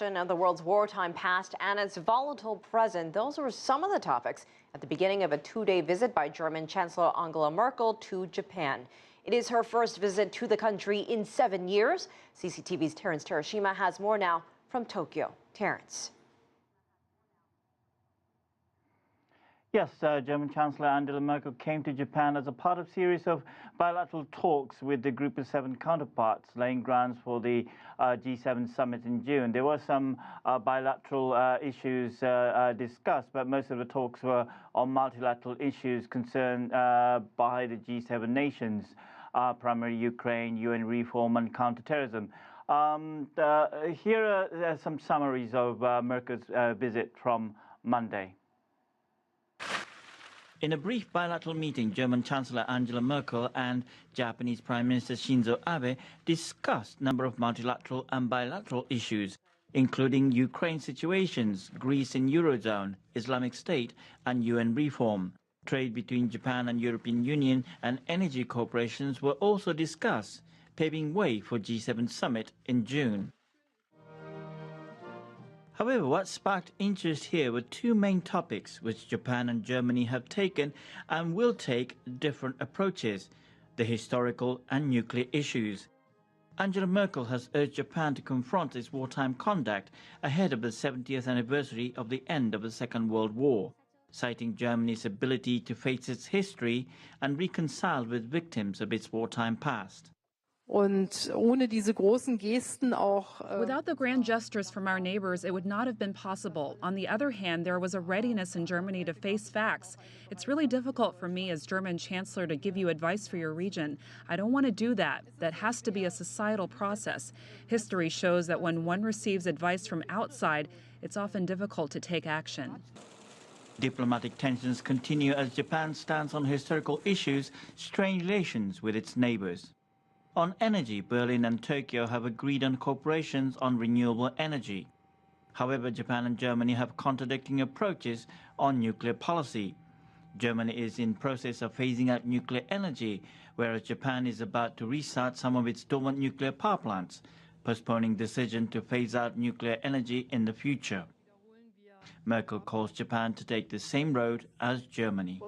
Of the world's wartime past and its volatile present. Those were some of the topics at the beginning of a two-day visit by German Chancellor Angela Merkel to Japan. It is her first visit to the country in 7 years. CCTV's Terence Terashima has more now from Tokyo. Terence. Yes, German Chancellor Angela Merkel came to Japan as a part of a series of bilateral talks with the Group of 7 counterparts, laying grounds for the G7 summit in June. There were some bilateral issues discussed, but most of the talks were on multilateral issues concerned by the G7 nations, primarily Ukraine, UN reform and counterterrorism. Here are some summaries of Merkel's visit from Monday. In a brief bilateral meeting, German Chancellor Angela Merkel and Japanese Prime Minister Shinzo Abe discussed a number of multilateral and bilateral issues, including Ukraine situations, Greece in Eurozone, Islamic State and UN reform. Trade between Japan and European Union and energy corporations were also discussed, paving way for G7 summit in June. However, what sparked interest here were two main topics which Japan and Germany have taken and will take different approaches: the historical and nuclear issues. Angela Merkel has urged Japan to confront its wartime conduct ahead of the 70th anniversary of the end of the Second World War, citing Germany's ability to face its history and reconcile with victims of its wartime past. Und ohne diese großen Gesten auch. Without the grand gestures from our neighbors, it would not have been possible. On the other hand, there was a readiness in Germany to face facts. It's really difficult for me as German Chancellor to give you advice for your region. I don't want to do that. That has to be a societal process. History shows that when one receives advice from outside, it's often difficult to take action. Diplomatic tensions continue as Japan stands on historical issues, strained relations with its neighbors. On energy, Berlin and Tokyo have agreed on cooperations on renewable energy. However, Japan and Germany have contradicting approaches on nuclear policy. Germany is in process of phasing out nuclear energy, whereas Japan is about to restart some of its dormant nuclear power plants, postponing decision to phase out nuclear energy in the future. Merkel calls Japan to take the same road as Germany.